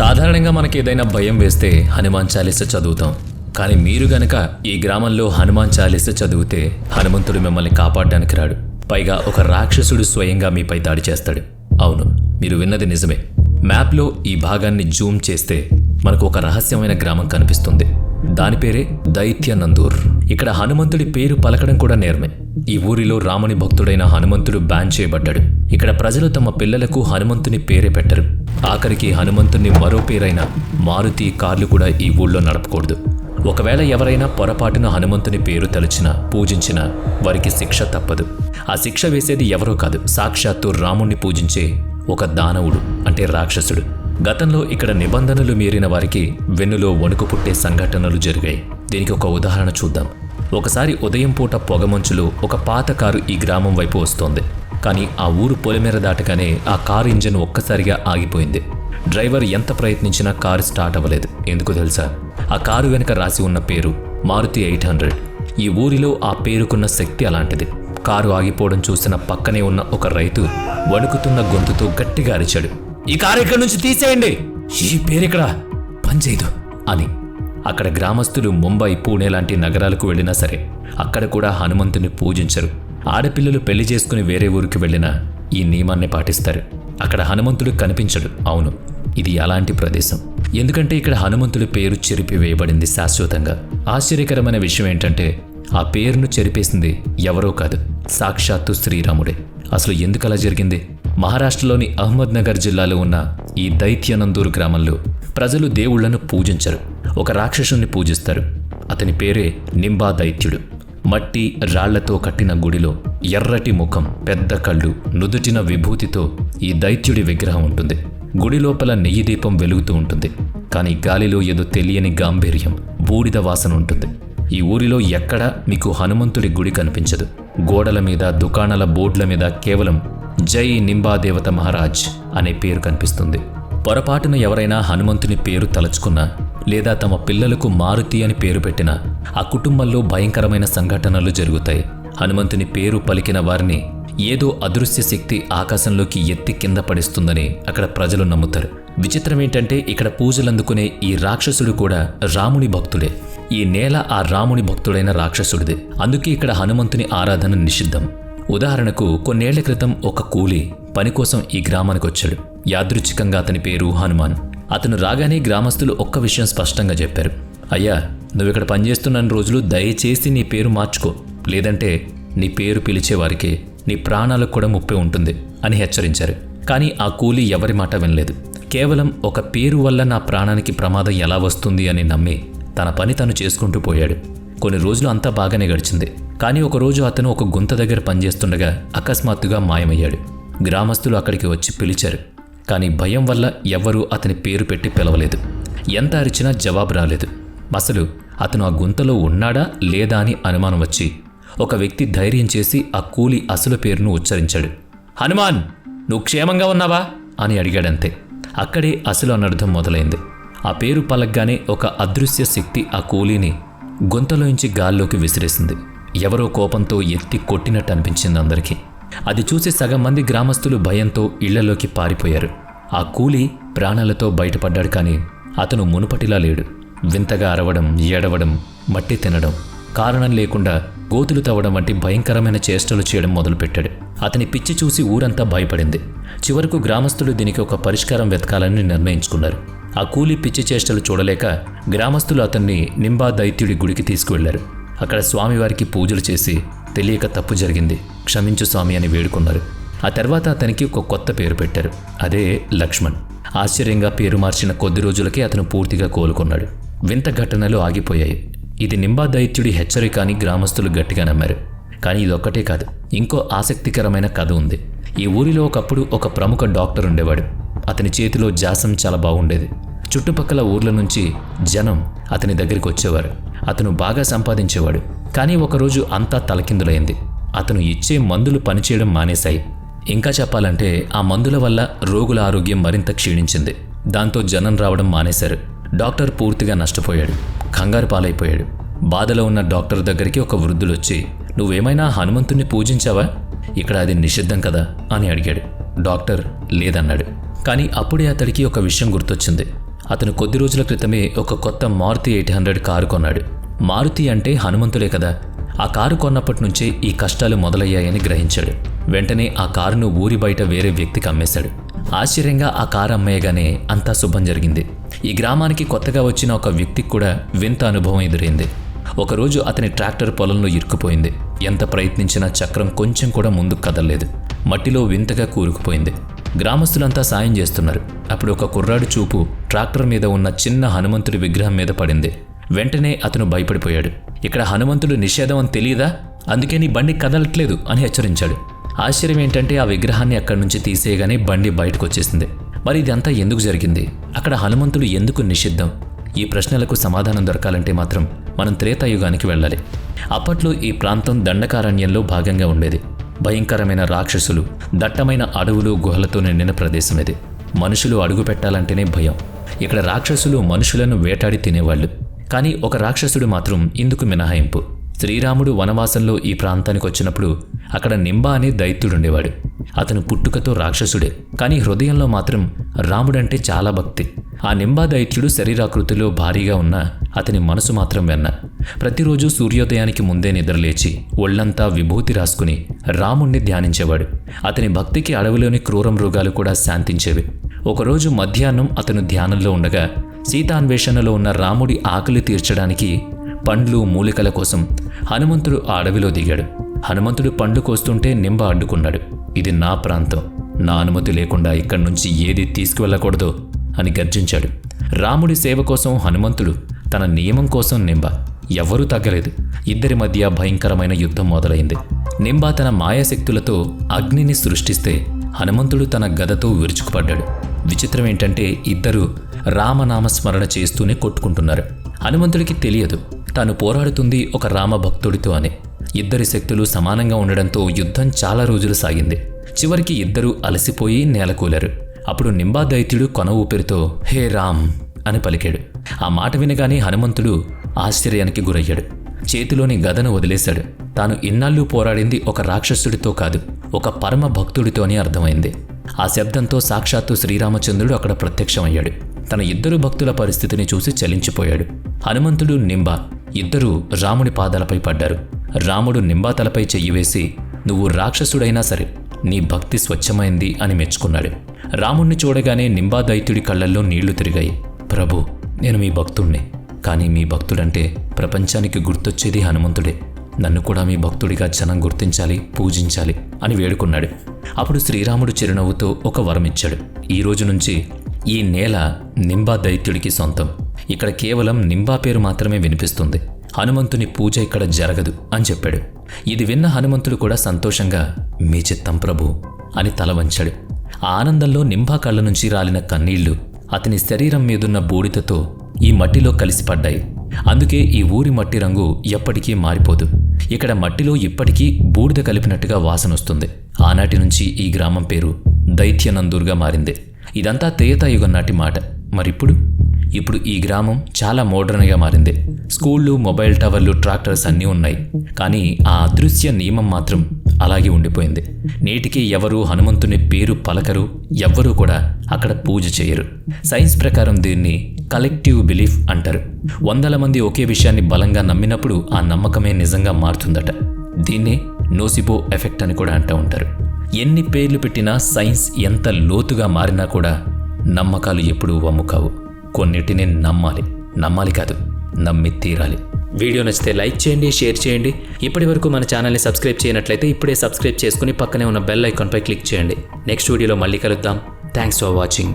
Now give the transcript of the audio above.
సాధారణంగా మనకి ఏదైనా భయం వేస్తే హనుమాన్ చాలీస చదువుతాం. కానీ మీరు గనక ఈ గ్రామంలో హనుమాన్ చాలీస చదివితే హనుమంతుడు మిమ్మల్ని కాపాడడానికి రాడు. పైగా ఒక రాక్షసుడు స్వయంగా మీపై దాడి చేస్తాడు. అవును, మీరు విన్నది నిజమే. మ్యాప్లో ఈ భాగాన్ని జూమ్ చేస్తే మనకు ఒక రహస్యమైన గ్రామం కనిపిస్తుంది. దాని పేరే దైత్యనందూర్. ఇక్కడ హనుమంతుడి పేరు పలకడం కూడా నేరమే. ఈ ఊరిలో రాముని భక్తుడైన హనుమంతుడు బ్యాన్ చేయబడ్డాడు. ఇక్కడ ప్రజలు తమ పిల్లలకు హనుమంతుని పేరే పెట్టరు. ఆఖరికి హనుమంతుని మరో పేరైన మారుతి కార్లు కూడా ఈ ఊళ్ళో నడపకూడదు. ఒకవేళ ఎవరైనా పొరపాటున హనుమంతుని పేరు తలుచినా పూజించినా వారికి శిక్ష తప్పదు. ఆ శిక్ష వేసేది ఎవరో కాదు, సాక్షాత్తు రాముణ్ణి పూజించే ఒక దానవుడు, అంటే రాక్షసుడు. గతంలో ఇక్కడ నిబంధనలు మీరిన వారికి వెన్నులో వణుకు పుట్టే సంఘటనలు జరిగాయి. దీనికి ఒక ఉదాహరణ చూద్దాం. ఒకసారి ఉదయం పూట పొగమంచులో ఒక పాత కారు ఈ గ్రామం వైపు వస్తోంది. కానీ ఆ ఊరు పొలిమేర దాటగానే ఆ కారు ఇంజన్ ఒక్కసారిగా ఆగిపోయింది. డ్రైవర్ ఎంత ప్రయత్నించినా కారు స్టార్ట్ అవ్వలేదు. ఎందుకు తెలుసా? ఆ కారు వెనుక రాసి ఉన్న పేరు మారుతి 800. ఈ ఊరిలో ఆ పేరుకున్న శక్తి అలాంటిది. కారు ఆగిపోవడం చూసిన పక్కనే ఉన్న ఒక రైతు వణుకుతున్న గొంతుతో గట్టిగా అరిచాడు, "ఈ కారు ఇక్కడి నుంచి తీసేయండి, ఈ పేరిక్కడ పనిచేయదు" అని. అక్కడ గ్రామస్తులు ముంబై, పూణే లాంటి నగరాలకు వెళ్ళినా సరే అక్కడ కూడా హనుమంతుని పూజించరు. ఆడపిల్లలు పెళ్లి చేసుకుని వేరే ఊరికి వెళ్ళినా ఈ నియమాన్ని పాటిస్తారు. అక్కడ హనుమంతుడు కనిపించడు. అవును, ఇది అలాంటి ప్రదేశం. ఎందుకంటే ఇక్కడ హనుమంతుడి పేరు చెరిపివేయబడింది శాశ్వతంగా. ఆశ్చర్యకరమైన విషయం ఏంటంటే ఆ పేరును చెరిపేసింది ఎవరో కాదు, సాక్షాత్తు శ్రీరాముడే. అసలు ఎందుకు అలా జరిగింది? మహారాష్ట్రలోని అహ్మద్ నగర్ జిల్లాలో ఉన్న ఈ దైత్యనందూరు గ్రామంలో ప్రజలు దేవుళ్లను పూజించరు. ఒక రాక్షసుని పూజిస్తారు. అతని పేరే నింబా దైత్యుడు. మట్టి రాళ్లతో కట్టిన గుడిలో ఎర్రటి ముఖం, పెద్ద కళ్ళు, నుదుటిన విభూతితో ఈ దైత్యుడి విగ్రహం ఉంటుంది. గుడి లోపల నెయ్యి దీపం వెలుగుతూ ఉంటుంది. కానీ గాలిలో ఏదో తెలియని గాంభీర్యం, బూడిద వాసన ఉంటుంది. ఈ ఊరిలో ఎక్కడా మీకు హనుమంతుడి గుడి కనిపించదు. గోడల మీద, దుకాణాల బోర్డుల మీద కేవలం జై నింబా దేవత మహారాజ్ అనే పేరు కనిపిస్తుంది. పొరపాటున ఎవరైనా హనుమంతుని పేరు తలుచుకున్నా లేదా తమ పిల్లలకు మారుతి అని పేరు పెట్టినా ఆ కుటుంబంలో భయంకరమైన సంఘటనలు జరుగుతాయి. హనుమంతుని పేరు పలికిన వారిని ఏదో అదృశ్య శక్తి ఆకాశంలోకి ఎత్తి కింద పడిస్తుందని అక్కడ ప్రజలు నమ్ముతారు. విచిత్రం ఏంటంటే ఇక్కడ పూజలందుకునే ఈ రాక్షసుడు కూడా రాముని భక్తుడే. ఈ నేల ఆ రాముని భక్తుడైన రాక్షసుడిదే. అందుకే ఇక్కడ హనుమంతుని ఆరాధన నిషిద్ధం. ఉదాహరణకు కొన్నేళ్ల క్రితం ఒక కూలీ పని కోసం ఈ గ్రామానికి వచ్చాడు. యాదృచ్ఛికంగా అతని పేరు హనుమాన్. అతను రాగానే గ్రామస్తులు ఒక్క విషయం స్పష్టంగా చెప్పారు, "అయ్యా, నువ్విక్కడ పనిచేస్తున్న రోజులు దయచేసి నీ పేరు మార్చుకో, లేదంటే నీ పేరు పిలిచేవారికి నీ ప్రాణాలకు కూడా ముప్పే ఉంటుంది" అని హెచ్చరించారు. కానీ ఆ కూలీ ఎవరి మాట వినలేదు. కేవలం ఒక పేరు వల్ల నా ప్రాణానికి ప్రమాదం ఎలా వస్తుంది అని నమ్మి తన పని తను చేసుకుంటూ పోయాడు. కొన్ని రోజులు అంతా బాగానే గడిచింది. కానీ ఒకరోజు అతను ఒక గుంత దగ్గర పనిచేస్తుండగా అకస్మాత్తుగా మాయమయ్యాడు. గ్రామస్తులు అక్కడికి వచ్చి పిలిచారు. కానీ భయం వల్ల ఎవ్వరూ అతని పేరు పెట్టి పిలవలేదు. ఎంత అరిచినా జవాబు రాలేదు. అసలు అతను ఆ గుంతలో ఉన్నాడా లేదా అని అనుమానం వచ్చి ఒక వ్యక్తి ధైర్యం చేసి ఆ కూలి అసలు పేరును ఉచ్చరించాడు. "హనుమాన్, నువ్వు క్షేమంగా ఉన్నావా?" అని అడిగాడంతే. అక్కడే అసలు అనర్థం మొదలైంది. ఆ పేరు పలగ్గానే ఒక అదృశ్య శక్తి ఆ కూలీని గొంతలోంచి గాల్లోకి విసిరేసింది. ఎవరో కోపంతో ఎత్తి కొట్టినట్టు అనిపించింది అందరికీ. అది చూసి సగం మంది గ్రామస్తులు భయంతో ఇళ్లలోకి పారిపోయారు. ఆ కూలీ ప్రాణాలతో బయటపడ్డాడు. కానీ అతను మునుపటిలా లేడు. వింతగా అరవడం, ఏడవడం, మట్టి తినడం, కారణం లేకుండా గోతులు తవ్వడం వంటి భయంకరమైన చేష్టలు చేయడం మొదలుపెట్టాడు. అతని పిచ్చి చూసి ఊరంతా భయపడింది. చివరకు గ్రామస్తులు దీనికి ఒక పరిష్కారం వెతకాలని నిర్ణయించుకున్నారు. ఆ కూలీ పిచ్చి చేష్టలు చూడలేక గ్రామస్తులు అతన్ని నింబా దైత్యుడి గుడికి తీసుకువెళ్లారు. అక్కడ స్వామివారికి పూజలు చేసి తెలియక తప్పు జరిగింది, క్షమించు స్వామి అని వేడుకున్నారు. ఆ తర్వాత అతనికి ఒక కొత్త పేరు పెట్టారు. అదే లక్ష్మణ్. ఆశ్చర్యంగా పేరు మార్చిన కొద్ది రోజులకే అతను పూర్తిగా కోలుకున్నాడు. వింత ఘటనలు ఆగిపోయాయి. ఇది నింబా దైత్యుడి హెచ్చరిక అని గ్రామస్తులు గట్టిగా నమ్మారు. కానీ ఇదొక్కటే కాదు, ఇంకో ఆసక్తికరమైన కథ ఉంది. ఈ ఊరిలో ఒకప్పుడు ఒక ప్రముఖ డాక్టర్ ఉండేవాడు. అతని చేతిలో జాసం చాలా బాగుండేది. చుట్టుపక్కల ఊర్ల నుంచి జనం అతని దగ్గరికి వచ్చేవారు. అతను బాగా సంపాదించేవాడు. కానీ ఒకరోజు అంతా తలకిందులైంది. అతను ఇచ్చే మందులు పనిచేయడం మానేశాయి. ఇంకా చెప్పాలంటే ఆ మందుల వల్ల రోగుల ఆరోగ్యం మరింత క్షీణించింది. దాంతో జనం రావడం మానేశారు. డాక్టర్ పూర్తిగా నష్టపోయాడు, కంగారు పాలైపోయాడు. బాధలో ఉన్న డాక్టర్ దగ్గరికి ఒక వృద్ధులొచ్చి, "నువ్వేమైనా హనుమంతుణ్ణి పూజించావా? ఇక్కడ అది నిషిద్ధం కదా" అని అడిగాడు. డాక్టర్ లేదన్నాడు. కానీ అప్పుడే అతడికి ఒక విషయం గుర్తొచ్చింది. అతను కొద్ది రోజుల క్రితమే ఒక కొత్త మారుతి 800 కారు కొన్నాడు. మారుతి అంటే హనుమంతుడే కదా. ఆ కారు కొన్నప్పటి నుంచే ఈ కష్టాలు మొదలయ్యాయని గ్రహించాడు. వెంటనే ఆ కారును ఊరి బయట వేరే వ్యక్తికి అమ్మేశాడు. ఆశ్చర్యంగా ఆ కారు అమ్మేయగానే అంతా శుభం జరిగింది. ఈ గ్రామానికి కొత్తగా వచ్చిన ఒక వ్యక్తికి కూడా వింత అనుభవం ఎదురైంది. ఒకరోజు అతని ట్రాక్టర్ పొలంలో ఇరుక్కుపోయింది. ఎంత ప్రయత్నించినా చక్రం కొంచెం కూడా ముందుకు కదలలేదు. మట్టిలో వింతగా కూరుకుపోయింది. గ్రామస్తులంతా సాయం చేస్తున్నారు. అప్పుడు ఒక కుర్రాడు చూపు ట్రాక్టర్ మీద ఉన్న చిన్న హనుమంతుడి విగ్రహం మీద పడింది. వెంటనే అతను భయపడిపోయాడు. ఇక్కడ హనుమంతుడు నిషేధం అని తెలియదా? అందుకే నీ బండి కదలట్లేదు అని హెచ్చరించాడు. ఆశ్చర్యం ఏంటంటే ఆ విగ్రహాన్ని అక్కడి నుంచి తీసేయగానే బండి బయటకు వచ్చేసింది. మరి ఇదంతా ఎందుకు జరిగింది? అక్కడ హనుమంతుడు ఎందుకు నిషిద్ధం? ఈ ప్రశ్నలకు సమాధానం దొరకాలంటే మాత్రం మనం త్రేతాయుగానికి వెళ్ళాలి. అప్పట్లో ఈ ప్రాంతం దండకారణ్యంలో భాగంగా ఉండేది. భయంకరమైన రాక్షసులు, దట్టమైన అడవులు, గుహలతో నిండిన ప్రదేశం ఇది. మనుషులు అడుగు పెట్టాలంటేనే భయం. ఇక్కడ రాక్షసులు మనుషులను వేటాడి తినేవాళ్ళు. కానీ ఒక రాక్షసుడు మాత్రం ఇందుకు మినహాయింపు. శ్రీరాముడు వనవాసంలో ఈ ప్రాంతానికి వచ్చినప్పుడు అక్కడ నింబా అనే దైత్యుడుండేవాడు. అతను పుట్టుకతో రాక్షసుడే, కానీ హృదయంలో మాత్రం రాముడంటే చాలా భక్తి. ఆ నింబా దైత్యుడు శరీరాకృతిలో భారీగా ఉన్న అతని మనసు మాత్రం వెన్న. ప్రతిరోజు సూర్యోదయానికి ముందే నిద్రలేచి ఒళ్లంతా విభూతి రాసుకుని రాముణ్ణి ధ్యానించేవాడు. అతని భక్తికి అడవిలోని క్రూర మృగాలు కూడా శాంతించేవి. ఒకరోజు మధ్యాహ్నం అతను ధ్యానంలో ఉండగా సీతాన్వేషణలో ఉన్న రాముడి ఆకలి తీర్చడానికి పండ్లు, మూలికల కోసం హనుమంతుడు ఆ అడవిలో దిగాడు. హనుమంతుడు పండ్లు కోస్తుంటే నింబ అడ్డుకున్నాడు. ఇది నా ప్రాంతం, నా అనుమతి లేకుండా ఇక్కడి నుంచి ఏది తీసుకువెళ్ళకూడదు అని గర్జించాడు. రాముడి సేవ కోసం హనుమంతుడు, తన నియమం కోసం నింబ. ఎవ్వరూ తగ్గలేదు. ఇద్దరి మధ్య భయంకరమైన యుద్ధం మొదలైంది. నింబ తన మాయాశక్తులతో అగ్నిని సృష్టిస్తే హనుమంతుడు తన గదతో విరుచుకుపడ్డాడు. విచిత్రం ఏంటంటే ఇద్దరూ రామనామస్మరణ చేస్తూనే కొట్టుకుంటున్నారు. హనుమంతుడికి తెలియదు తాను పోరాడుతుంది ఒక రామభక్తుడితో అని. ఇద్దరి శక్తులు సమానంగా ఉండడంతో యుద్ధం చాలా రోజులు సాగింది. చివరికి ఇద్దరూ అలసిపోయి నేలకూలారు. అప్పుడు నింబా దైత్యుడు కొన ఊపిరితో హే రామ్ అని పలికాడు. ఆ మాట వినగానే హనుమంతుడు ఆశ్చర్యానికి గురయ్యాడు. చేతిలోని గదను వదిలేశాడు. తాను ఇన్నాళ్ళు పోరాడింది ఒక రాక్షసుడితో కాదు, ఒక పరమ భక్తుడితో అని అర్థమైంది. ఆ శబ్దంతో సాక్షాత్తు శ్రీరామచంద్రుడు అక్కడ ప్రత్యక్షమయ్యాడు. తన ఇద్దరు భక్తుల పరిస్థితిని చూసి చలించిపోయాడు. హనుమంతుడు, నింబా ఇద్దరూ రాముడి పాదాలపై పడ్డారు. రాముడు నింబా తలపై చెయ్యి వేసి, నువ్వు రాక్షసుడైనా సరే నీ భక్తి స్వచ్ఛమైంది అని మెచ్చుకున్నాడు. రాముణ్ణి చూడగానే నింబా దైత్యుడి కళ్ళల్లో నీళ్లు తిరిగాయి. ప్రభు, నేను మీ భక్తుణ్ణి, కానీ మీ భక్తుడంటే ప్రపంచానికి గుర్తొచ్చేది హనుమంతుడే. నన్ను కూడా మీ భక్తుడిగా జనం గుర్తించాలి, పూజించాలి అని వేడుకున్నాడు. అప్పుడు శ్రీరాముడు చిరునవ్వుతో ఒక వరం ఇచ్చాడు. ఈ రోజు నుంచి ఈ నేల నింబా దైత్యుడికి సొంతం. ఇక్కడ కేవలం నింబా పేరు మాత్రమే వినిపిస్తుంది. హనుమంతుని పూజ ఇక్కడ జరగదు అని చెప్పాడు. ఇది విన్న హనుమంతుడు కూడా సంతోషంగా మీ చిత్తం ప్రభు అని తల వంచాడు. ఆ ఆనందంలో నింబా కళ్ళ నుంచి రాలిన కన్నీళ్లు అతని శరీరం మీదున్న బూడిదతో ఈ మట్టిలో కలిసిపడ్డాయి. అందుకే ఈ ఊరి మట్టి రంగు ఎప్పటికీ మారిపోదు. ఇక్కడ మట్టిలో ఇప్పటికీ బూడిద కలిపినట్టుగా వాసనొస్తుంది. ఆనాటి నుంచి ఈ గ్రామం పేరు దైత్యనందూర్గా మారింది. ఇదంతా త్రేతాయుగం నాటి మాట. ఇప్పుడు ఈ గ్రామం చాలా మోడర్న్గా మారింది. స్కూళ్ళు, మొబైల్ టవర్లు, ట్రాక్టర్స్ అన్నీ ఉన్నాయి. కానీ ఆ అదృశ్య నియమం మాత్రం అలాగే ఉండిపోయింది. నేటికి ఎవరూ హనుమంతుని పేరు పలకరు, ఎవ్వరూ కూడా అక్కడ పూజ చేయరు. సైన్స్ ప్రకారం దీన్ని కలెక్టివ్ బిలీఫ్ అంటారు. 100 మంది ఒకే విషయాన్ని బలంగా నమ్మినప్పుడు ఆ నమ్మకమే నిజంగా మారుతుందట. దీన్నే నోసిబో ఎఫెక్ట్ అని కూడా అంటూ ఉంటారు. ఎన్ని పేర్లు పెట్టినా, సైన్స్ ఎంత లోతుగా మారినా కూడా నమ్మకాలు ఎప్పుడూ వమ్ముకావు. కొన్నిటిని నమ్మాలి కాదు, నమ్మి తీరాలి. వీడియో నచ్చితే లైక్ చేయండి, షేర్ చేయండి. ఇప్పటి వరకు మన ఛానల్ని సబ్స్క్రైబ్ చేయనట్లయితే ఇప్పుడే సబ్స్క్రైబ్ చేసుకుని పక్కనే ఉన్న బెల్ ఐకాన్పై క్లిక్ చేయండి. నెక్స్ట్ వీడియోలో మళ్ళీ కలుద్దాం. Thanks for watching.